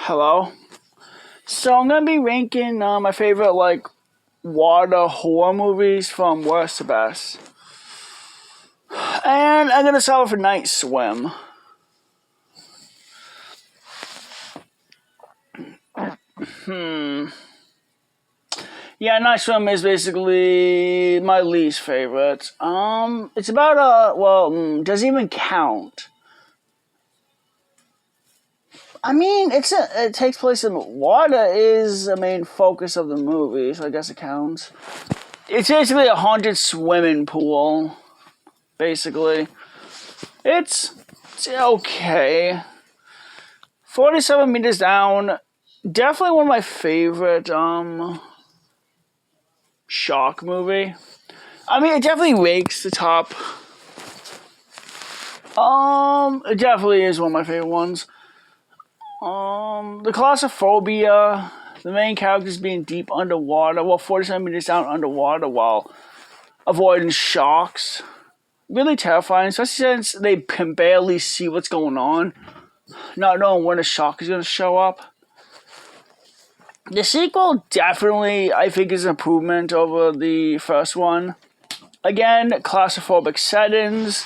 Hello. So I'm gonna be ranking my favorite water horror movies from worst to best, and I'm gonna start with Night Swim. Yeah, Night Swim is basically my least favorite. It's about doesn't even count. I mean, it takes place in water is the main focus of the movie, so I guess it counts. It's basically a haunted swimming pool. Basically, it's okay. 47 meters down. Definitely one of my favorite shark movie. I mean, it definitely ranks the top. It definitely is one of my favorite ones. The claustrophobia, the main characters being deep underwater, 47 meters down underwater while avoiding sharks. Really terrifying, especially since they can barely see what's going on, not knowing when a shark is going to show up. The sequel definitely, I think, is an improvement over the first one. Again, claustrophobic settings.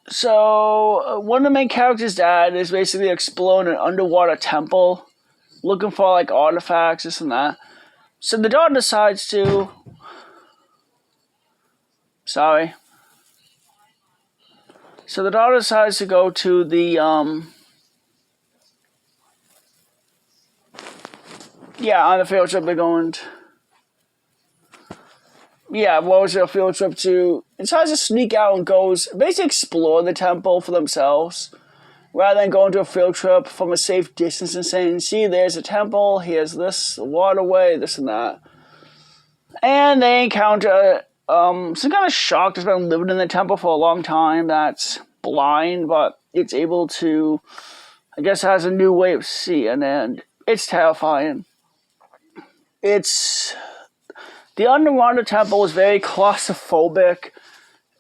So one of the main characters' dad is basically exploring an underwater temple, looking for artifacts, this and that. So the daughter decides to. Sorry. So the daughter decides to go to the on the field trip they're going. What was their field trip to? Decides to sneak out and goes basically explore the temple for themselves, rather than going to a field trip from a safe distance and saying, "See, there's a temple. Here's this waterway, this and that." And they encounter some kind of shark that's been living in the temple for a long time. That's blind, but it's able to. I guess it has a new way of seeing, and it's terrifying. The underwater temple is very claustrophobic,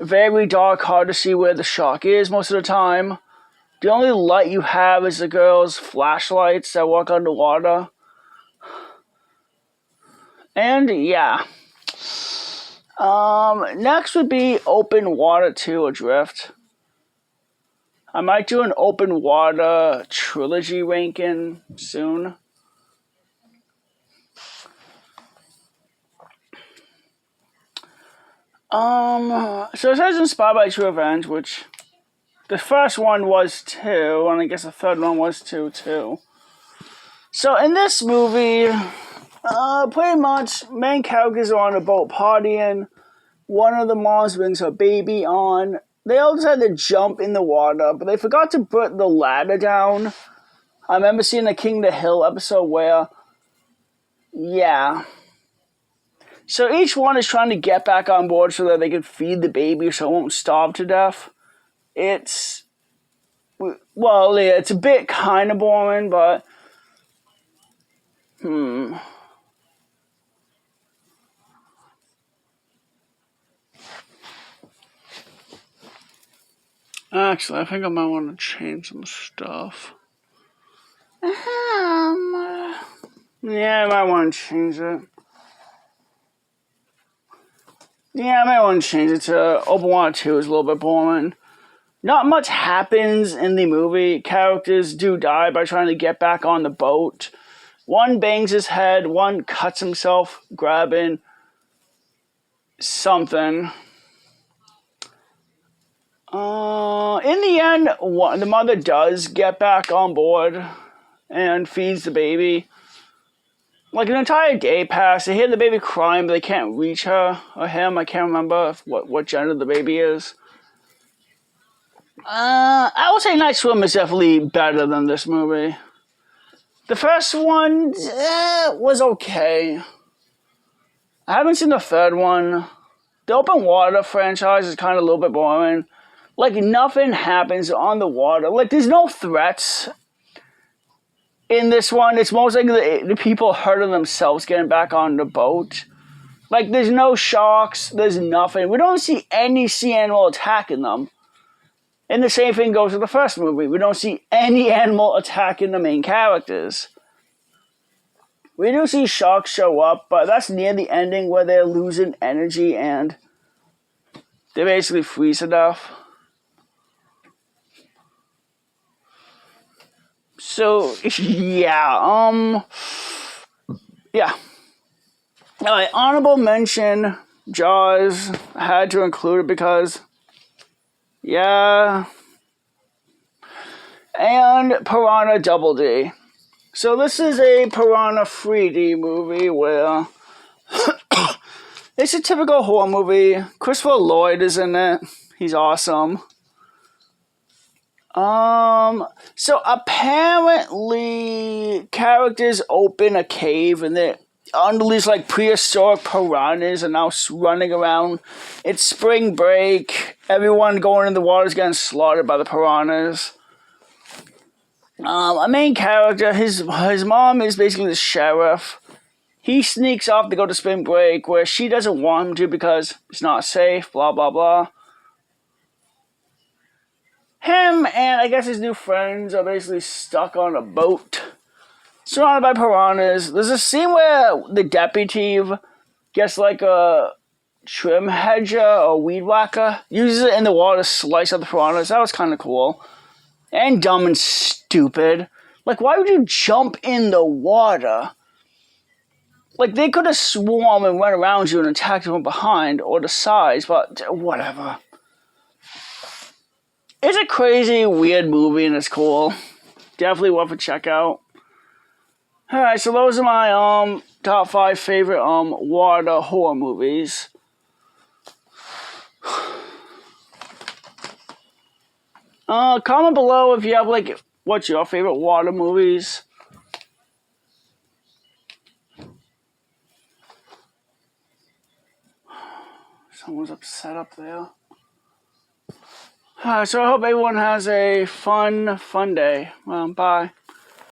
very dark, hard to see where the shark is most of the time. The only light you have is the girls' flashlights that work underwater. And yeah. Next would be Open Water 2 Adrift. I might do an Open Water trilogy ranking soon. So it says inspired by True Revenge, which the first one was 2, and I guess the third one was 2 too. So in this movie, pretty much main characters are on a boat partying. One of the moms brings her baby on. They all decided to jump in the water, but they forgot to put the ladder down. I remember seeing the King of the Hill episode where, So each one is trying to get back on board so that they can feed the baby so it won't starve to death. It's a bit kind of boring, but Actually, I think I might want to change some stuff. I might want to change it. I might want to change it to Open Water 2 is a little bit boring. Not much happens in the movie. Characters do die by trying to get back on the boat. One bangs his head, one cuts himself grabbing something. In the end, the mother does get back on board and feeds the baby. An entire day passed. They hear the baby crying, but they can't reach her or him. I can't remember what gender the baby is. I would say Night Swim is definitely better than this movie. The first one was okay. I haven't seen the third one. The Open Water franchise is kind of a little bit boring. Nothing happens on the water. There's no threats in this one. It's mostly the people hurting themselves getting back on the boat. There's no sharks. There's nothing. We don't see any sea animal attacking them. And the same thing goes with the first movie. We don't see any animal attacking the main characters. We do see sharks show up, but that's near the ending where they're losing energy and they basically freeze to death. So, yeah. Alright, honorable mention, Jaws. I had to include it because, yeah. And Piranha Double D. So this is a Piranha 3D movie where it's a typical horror movie. Christopher Lloyd is in it. He's awesome. So apparently characters open a cave and they're under these like prehistoric piranhas and now running around. It's spring break. Everyone going in the water is getting slaughtered by the piranhas. A main character, his mom is basically the sheriff. He sneaks off to go to spring break where she doesn't want him to because it's not safe, blah, blah, blah. Him and I guess his new friends are basically stuck on a boat, surrounded by piranhas. There's a scene where the deputy gets like a trim hedger or weed whacker, uses it in the water to slice up the piranhas. That was kind of cool. And dumb and stupid. Like, why would you jump in the water? Like, they could have swarmed and run around you and attacked you from behind or the sides, but whatever. It's a crazy, weird movie and it's cool. Definitely worth a check out. Alright, so those are my top 5 favorite water horror movies. Comment below if you have like what's your favorite water movies. Someone's upset up there. So I hope everyone has a fun day. Bye.